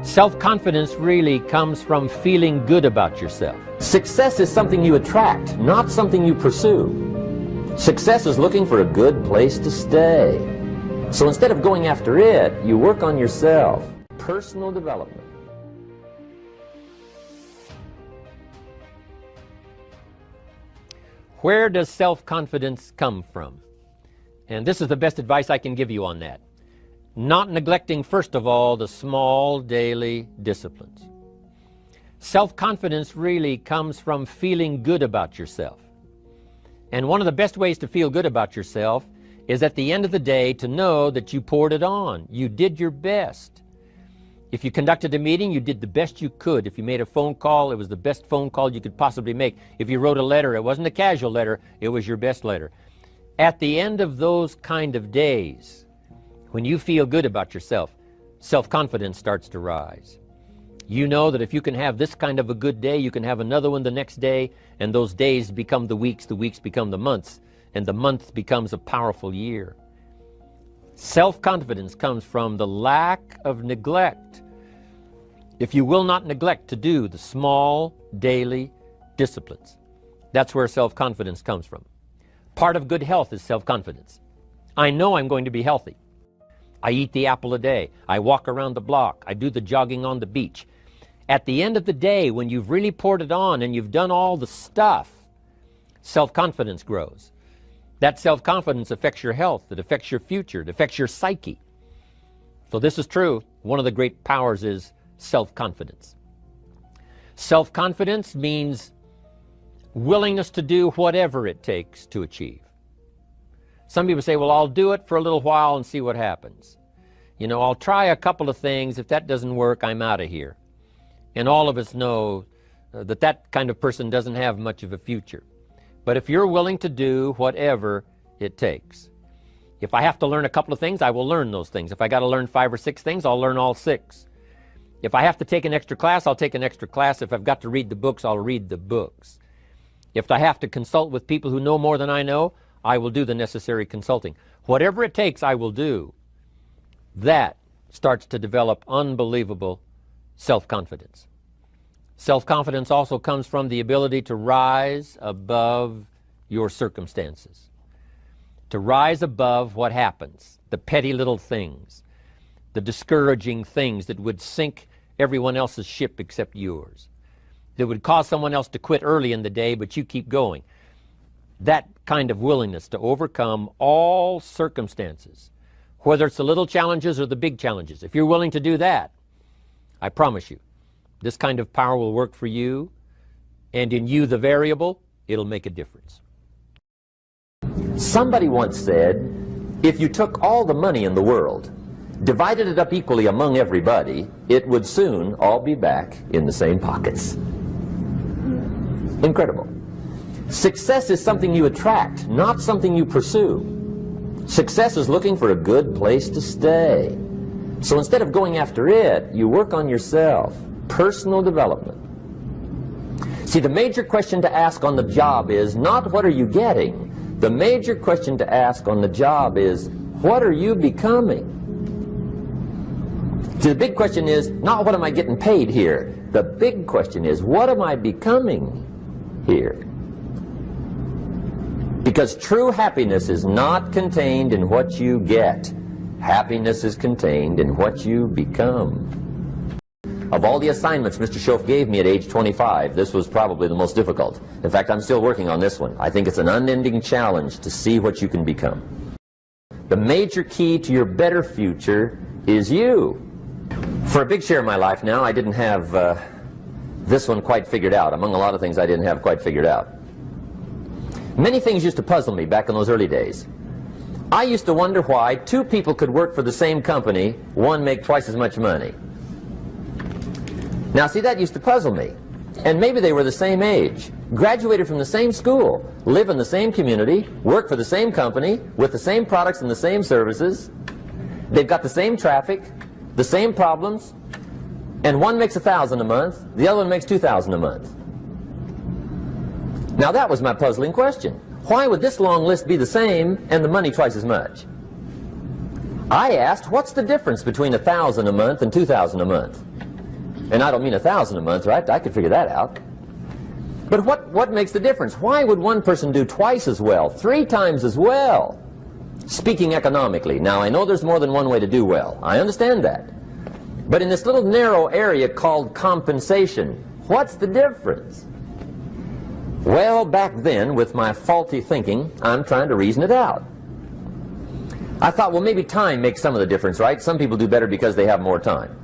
Self-confidence really comes from feeling good about yourself. Success is something you attract, not something you pursue. Success is looking for a good place to stay. So instead of going after it, you work on yourself. Personal development. Where does self-confidence come from? And this is the best advice I can give you on that. Not neglecting, first of all, the small daily disciplines. Self-confidence really comes from feeling good about yourself. And one of the best ways to feel good about yourself is at the end of the day to know that you poured it on. You did your best. If you conducted a meeting, you did the best you could. If you made a phone call, it was the best phone call you could possibly make. If you wrote a letter, it wasn't a casual letter, it was your best letter. At the end of those kind of days, when you feel good about yourself, self-confidence starts to rise. You know that if you can have this kind of a good day, you can have another one the next day, and those days become the weeks become the months, and the month becomes a powerful year. Self-confidence comes from the lack of neglect. If you will not neglect to do the small daily disciplines, that's where self-confidence comes from. Part of good health is self-confidence. I know I'm going to be healthy. I eat the apple a day. I walk around the block. I do the jogging on the beach. At the end of the day, when you've really poured it on and you've done all the stuff, self-confidence grows. That self-confidence affects your health. It affects your future. It affects your psyche. So this is true. One of the great powers is self-confidence. Self-confidence means willingness to do whatever it takes to achieve. Some people say, well, I'll do it for a little while and see what happens. You know, I'll try a couple of things. If that doesn't work, I'm out of here. And all of us know that that kind of person doesn't have much of a future. But if you're willing to do whatever it takes, if I have to learn a couple of things, I will learn those things. If I got to learn 5 or 6 things, I'll learn all 6. If I have to take an extra class, I'll take an extra class. If I've got to read the books, I'll read the books. If I have to consult with people who know more than I know, I will do the necessary consulting. Whatever it takes, I will do. That starts to develop unbelievable self-confidence. Self-confidence also comes from the ability to rise above your circumstances, to rise above what happens, the petty little things, the discouraging things that would sink everyone else's ship except yours, that would cause someone else to quit early in the day, but you keep going. That kind of willingness to overcome all circumstances, whether it's the little challenges or the big challenges. If you're willing to do that, I promise you, this kind of power will work for you, and in you, the variable, it'll make a difference. Somebody once said, if you took all the money in the world, divided it up equally among everybody, it would soon all be back in the same pockets. Incredible. Success is something you attract, not something you pursue. Success is looking for a good place to stay. So instead of going after it, you work on yourself. Personal development. See, the major question to ask on the job is not what are you getting. The major question to ask on the job is what are you becoming? See, the big question is not what am I getting paid here. The big question is what am I becoming here? Because true happiness is not contained in what you get. Happiness is contained in what you become. Of all the assignments Mr. Schoaf gave me at age 25, this was probably the most difficult. In fact, I'm still working on this one. I think it's an unending challenge to see what you can become. The major key to your better future is you. For a big share of my life now, I didn't have this one quite figured out. Among a lot of things I didn't have quite figured out. Many things used to puzzle me back in those early days. I used to wonder why 2 people could work for the same company, one make twice as much money. Now see, that used to puzzle me. And maybe they were the same age, graduated from the same school, live in the same community, work for the same company, with the same products and the same services. They've got the same traffic, the same problems, and one makes $1,000 a month, the other one makes $2,000 a month. Now that was my puzzling question. Why would this long list be the same and the money twice as much? I asked, what's the difference between $1,000 a month and $2,000 a month? And I don't mean 1,000 a month, right? I could figure that out. But what makes the difference? Why would one person do twice as well, 3 times as well? Speaking economically. Now, I know there's more than one way to do well. I understand that. But in this little narrow area called compensation, what's the difference? Well, back then, with my faulty thinking, I'm trying to reason it out. I thought, well, maybe time makes some of the difference, right? Some people do better because they have more time.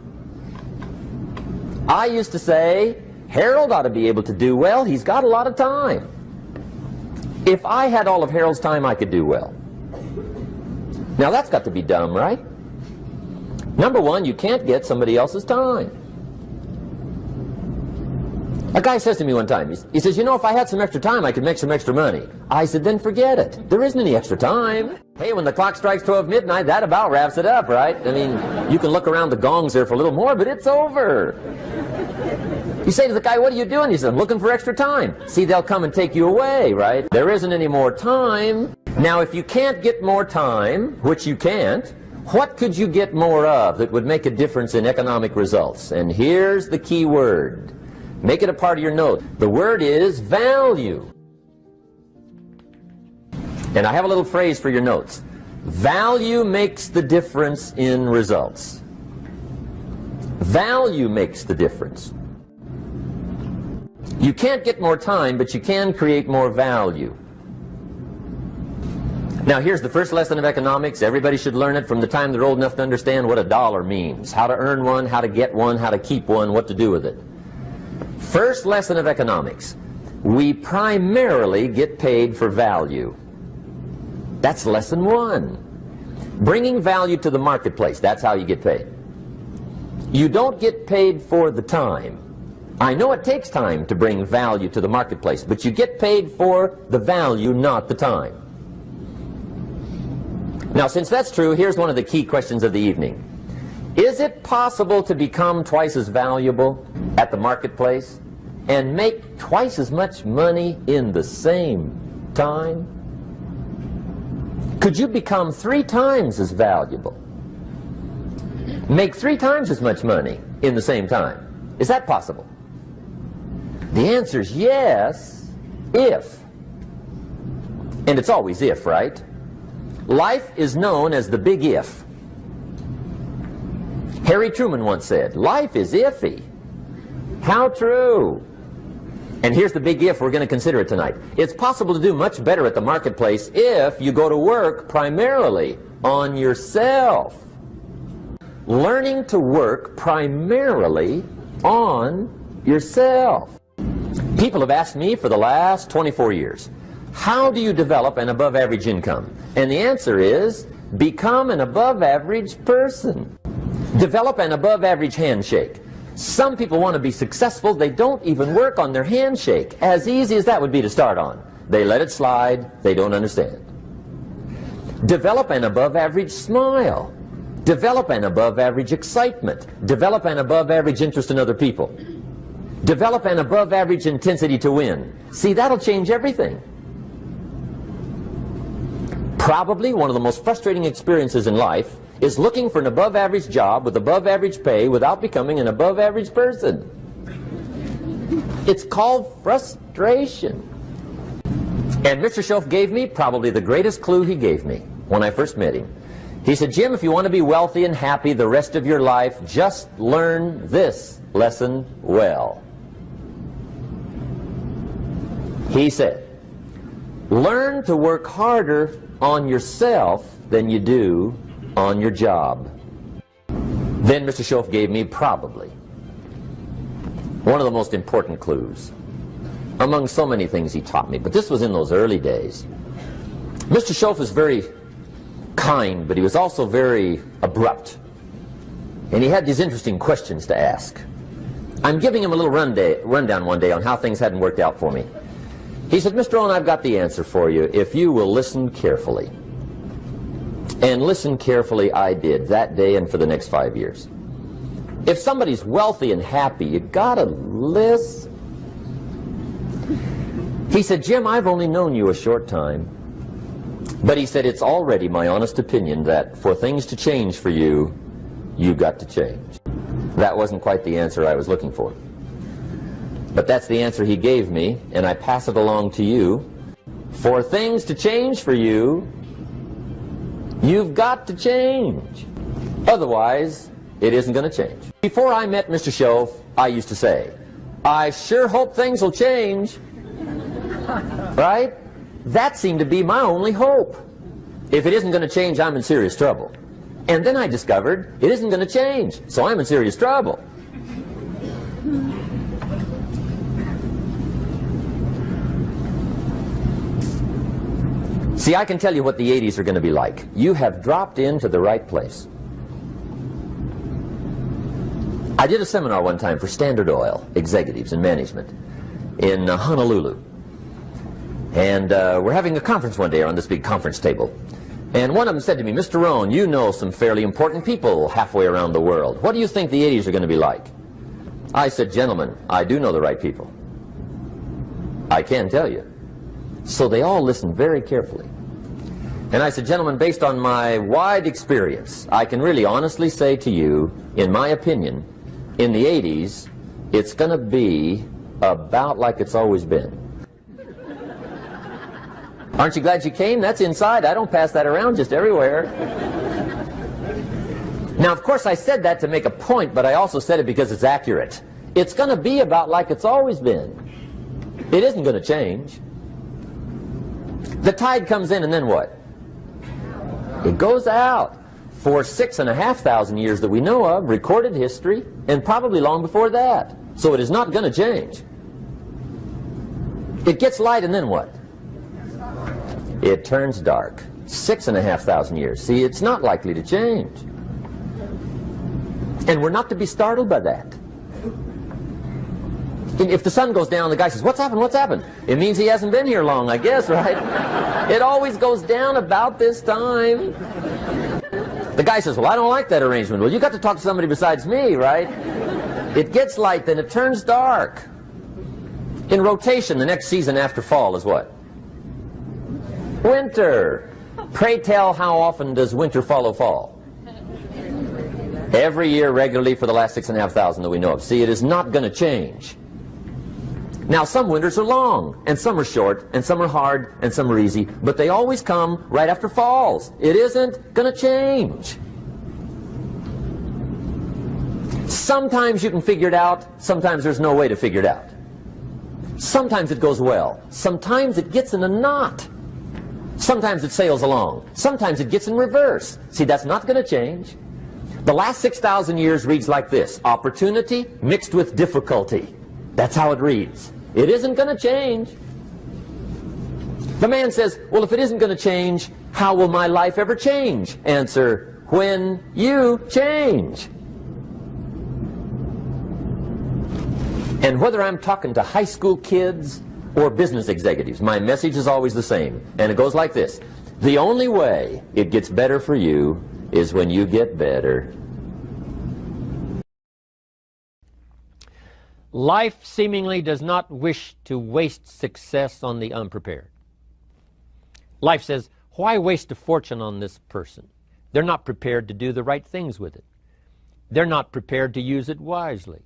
I used to say, Harold ought to be able to do well. He's got a lot of time. If I had all of Harold's time, I could do well. Now, that's got to be dumb, right? Number one, you can't get somebody else's time. A guy says to me one time, he says, you know, if I had some extra time, I could make some extra money. I said, then forget it. There isn't any extra time. Hey, when the clock strikes 12 midnight, that about wraps it up, right? I mean, you can look around the gongs there for a little more, but it's over. You say to the guy, what are you doing? He says, I'm looking for extra time. See, they'll come and take you away, right? There isn't any more time. Now, if you can't get more time, which you can't, what could you get more of that would make a difference in economic results? And here's the key word. Make it a part of your note. The word is value. And I have a little phrase for your notes. Value makes the difference in results. Value makes the difference. You can't get more time, but you can create more value. Now, here's the first lesson of economics. Everybody should learn it from the time they're old enough to understand what a dollar means, how to earn one, how to get one, how to keep one, what to do with it. First lesson of economics. We primarily get paid for value. That's lesson 1. Bringing value to the marketplace, that's how you get paid. You don't get paid for the time. I know it takes time to bring value to the marketplace, but you get paid for the value, not the time. Now, since that's true, here's one of the key questions of the evening. Is it possible to become twice as valuable at the marketplace and make twice as much money in the same time? Could you become 3 times as valuable? Make 3 times as much money in the same time? Is that possible? The answer is yes, if. And it's always if, right? Life is known as the big if. Harry Truman once said, life is iffy. How true. And here's the big if we're going to consider it tonight. It's possible to do much better at the marketplace if you go to work primarily on yourself. Learning to work primarily on yourself. People have asked me for the last 24 years, how do you develop an above-average income? And the answer is, become an above-average person. Develop an above-average handshake. Some people want to be successful, they don't even work on their handshake. As easy as that would be to start on. They let it slide, they don't understand. Develop an above-average smile. Develop an above-average excitement. Develop an above-average interest in other people. Develop an above-average intensity to win. See, that'll change everything. Probably one of the most frustrating experiences in life is looking for an above-average job with above-average pay without becoming an above-average person. It's called frustration. And Mr. Schoaf gave me probably the greatest clue he gave me when I first met him. He said, Jim, if you want to be wealthy and happy the rest of your life, just learn this lesson well. He said, learn to work harder on yourself than you do on your job. Then Mr. Schoaf gave me probably one of the most important clues among so many things he taught me, but this was in those early days. Mr. Schoaf was very kind, but he was also very abrupt, and he had these interesting questions to ask. I'm giving him a little rundown one day on how things hadn't worked out for me. He said, Mr. Rohn, I've got the answer for you if you will listen carefully. And listen carefully I did that day and for the next 5 years. If somebody's wealthy and happy, you gotta listen. He said, Jim, I've only known you a short time. But he said, it's already my honest opinion that for things to change for you, you've got to change. That wasn't quite the answer I was looking for. But that's the answer he gave me, and I pass it along to you. For things to change for you, you've got to change. Otherwise, it isn't going to change. Before I met Mr. Shoaf, I used to say, I sure hope things will change. Right? That seemed to be my only hope. If it isn't going to change, I'm in serious trouble. And then I discovered it isn't going to change, so I'm in serious trouble. See, I can tell you what the 80s are going to be like. You have dropped into the right place. I did a seminar one time for Standard Oil executives and management in Honolulu. And we're having a conference one day on this big conference table. And one of them said to me, Mr. Rohn, you know some fairly important people halfway around the world. What do you think the 80s are going to be like? I said, gentlemen, I do know the right people. I can tell you. So they all listened very carefully. And I said, gentlemen, based on my wide experience, I can really honestly say to you, in my opinion, in the 80s, it's going to be about like it's always been. Aren't you glad you came? That's inside. I don't pass that around just everywhere. Now, of course, I said that to make a point, but I also said it because it's accurate. It's going to be about like it's always been. It isn't going to change. The tide comes in, and then what? It goes out. For 6,500 years that we know of, recorded history, and probably long before that. So it is not going to change. It gets light, and then what? It turns dark. 6,500 years. See, it's not likely to change. And we're not to be startled by that. If the sun goes down, the guy says, what's happened, what's happened? It means he hasn't been here long, I guess, right? It always goes down about this time. The guy says, well, I don't like that arrangement. Well, you got to talk to somebody besides me, right? It gets light, then it turns dark. In rotation, the next season after fall is what? Winter. Pray tell, how often does winter follow fall? Every year regularly for the last 6,500 that we know of. See, it is not going to change. Now, some winters are long, and some are short, and some are hard, and some are easy, but they always come right after falls. It isn't going to change. Sometimes you can figure it out, sometimes there's no way to figure it out. Sometimes it goes well, sometimes it gets in a knot. Sometimes it sails along, sometimes it gets in reverse. See, that's not going to change. The last 6,000 years reads like this: opportunity mixed with difficulty. That's how it reads. It isn't going to change. The man says, well, if it isn't going to change, how will my life ever change? Answer, when you change. And whether I'm talking to high school kids or business executives, my message is always the same. And it goes like this: the only way it gets better for you is when you get better. Life seemingly does not wish to waste success on the unprepared. Life says, why waste a fortune on this person? They're not prepared to do the right things with it. They're not prepared to use it wisely.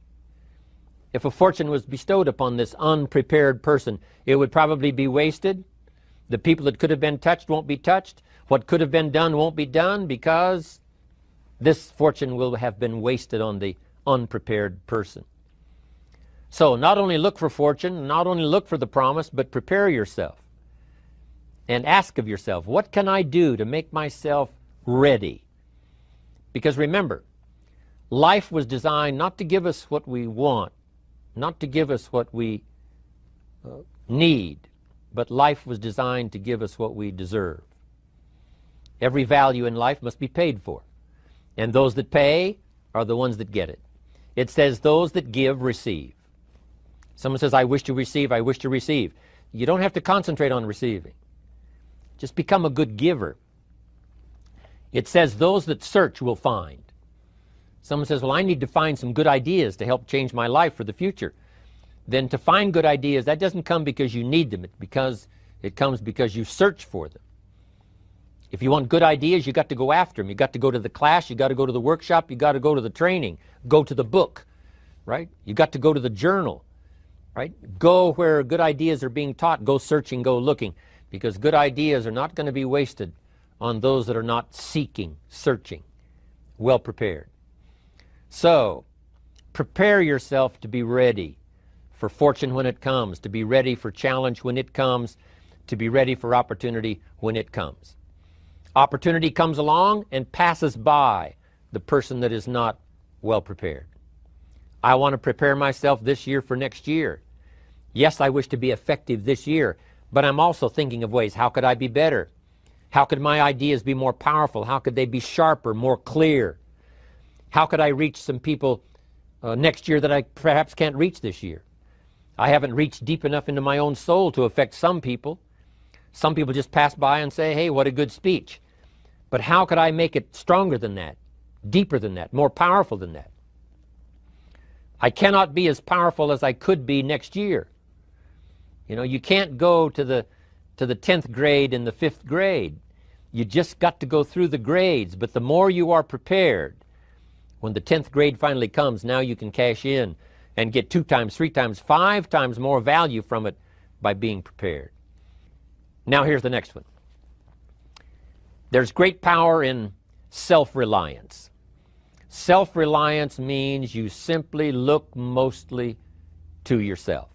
If a fortune was bestowed upon this unprepared person, it would probably be wasted. The people that could have been touched won't be touched. What could have been done won't be done, because this fortune will have been wasted on the unprepared person. So not only look for fortune, not only look for the promise, but prepare yourself and ask of yourself, what can I do to make myself ready? Because remember, life was designed not to give us what we want, not to give us what we need, but life was designed to give us what we deserve. Every value in life must be paid for, and those that pay are the ones that get it. It says those that give receive. Someone says, I wish to receive, I wish to receive. You don't have to concentrate on receiving. Just become a good giver. It says those that search will find. Someone says, well, I need to find some good ideas to help change my life for the future. Then to find good ideas, that doesn't come because you need them. It comes because you search for them. If you want good ideas, you got to go after them. You got to go to the class, you got to go to the workshop, you got to go to the training, go to the book, right? You got to go to the journal, right? Go where good ideas are being taught, go searching, go looking, because good ideas are not going to be wasted on those that are not seeking, searching, well prepared. So, prepare yourself to be ready for fortune when it comes, to be ready for challenge when it comes, to be ready for opportunity when it comes. Opportunity comes along and passes by the person that is not well prepared. I want to prepare myself this year for next year. Yes, I wish to be effective this year, but I'm also thinking of ways, how could I be better? How could my ideas be more powerful? How could they be sharper, more clear? How could I reach some people next year that I perhaps can't reach this year? I haven't reached deep enough into my own soul to affect some people. Some people just pass by and say, hey, what a good speech. But how could I make it stronger than that, deeper than that, more powerful than that? I cannot be as powerful as I could be next year. You know, you can't go to the 10th grade in the 5th grade. You just got to go through the grades. But the more you are prepared, when the 10th grade finally comes, now you can cash in and get 2 times, 3 times, 5 times more value from it by being prepared. Now here's the next one. There's great power in self-reliance. Self-reliance means you simply look mostly to yourself.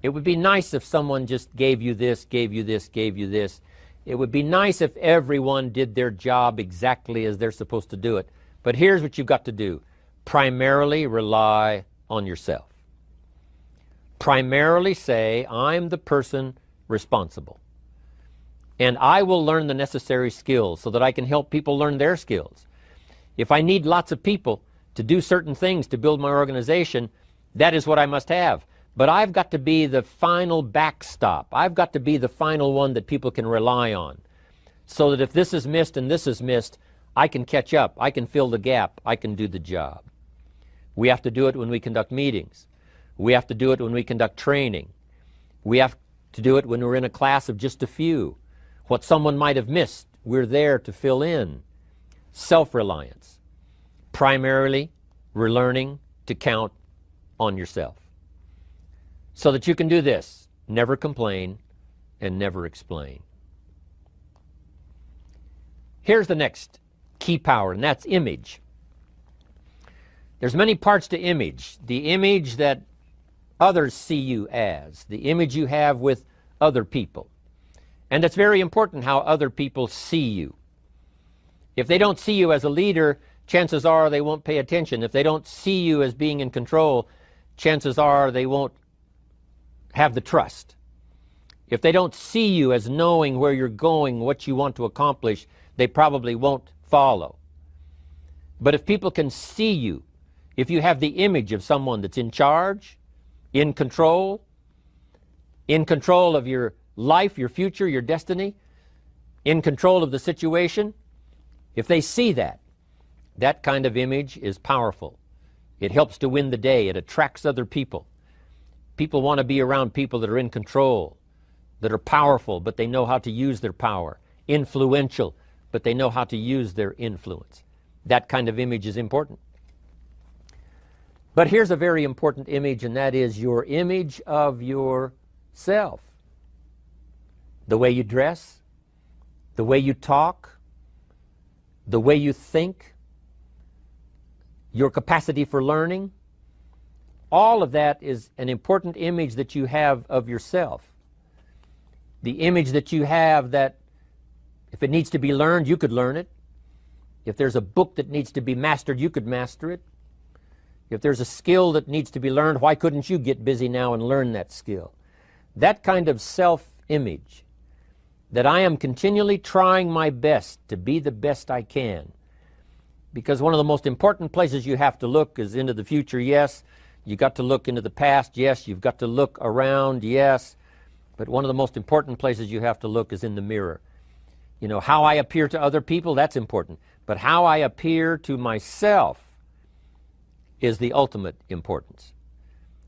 It would be nice if someone just gave you this, gave you this, gave you this. It would be nice if everyone did their job exactly as they're supposed to do it. But here's what you've got to do. Primarily rely on yourself. Primarily say, I'm the person responsible. And I will learn the necessary skills so that I can help people learn their skills. If I need lots of people to do certain things to build my organization, that is what I must have. But I've got to be the final backstop. I've got to be the final one that people can rely on. So that if this is missed and this is missed, I can catch up. I can fill the gap. I can do the job. We have to do it when we conduct meetings. We have to do it when we conduct training. We have to do it when we're in a class of just a few. What someone might have missed, we're there to fill in. Self-reliance. Primarily, we're learning to count on yourself. So that you can do this, never complain and never explain. Here's the next key power, and that's image. There's many parts to image. The image that others see you as, the image you have with other people. And it's very important how other people see you. If they don't see you as a leader, chances are they won't pay attention. If they don't see you as being in control, chances are they won't have the trust. If they don't see you as knowing where you're going, what you want to accomplish, they probably won't follow. But if people can see you, if you have the image of someone that's in charge, in control of your life, your future, your destiny, in control of the situation, if they see that, that kind of image is powerful. It helps to win the day. It attracts other people. People want to be around people that are in control, that are powerful, but they know how to use their power, influential, but they know how to use their influence. That kind of image is important. But here's a very important image, and that is your image of yourself. The way you dress, the way you talk, the way you think, your capacity for learning, all of that is an important image that you have of yourself. The image that you have that if it needs to be learned, you could learn it. If there's a book that needs to be mastered, you could master it. If there's a skill that needs to be learned, why couldn't you get busy now and learn that skill? That kind of self-image, that I am continually trying my best to be the best I can. Because one of the most important places you have to look is into the future, yes. You got to look into the past, yes. You've got to look around, yes. But one of the most important places you have to look is in the mirror. You know, how I appear to other people, that's important. But how I appear to myself is the ultimate importance.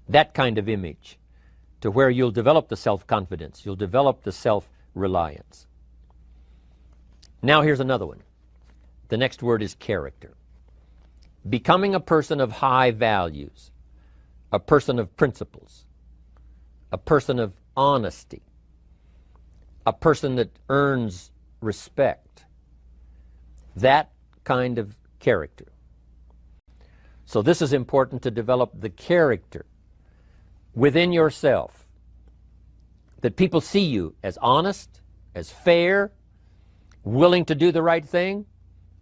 That kind of image, to where you'll develop the self-confidence, you'll develop the self-reliance. Now here's another one. The next word is character. Becoming a person of high values, a person of principles, a person of honesty, a person that earns respect. That kind of character. So this is important, to develop the character within yourself, that people see you as honest, as fair, willing to do the right thing,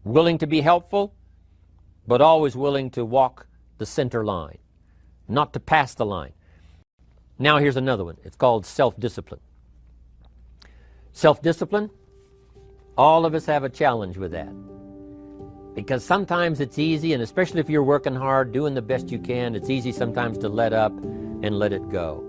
willing to be helpful, but always willing to walk the center line, not to pass the line. Now here's another one. It's called self-discipline. Self-discipline, all of us have a challenge with that. Because sometimes it's easy, and especially if you're working hard, doing the best you can, it's easy sometimes to let up and let it go.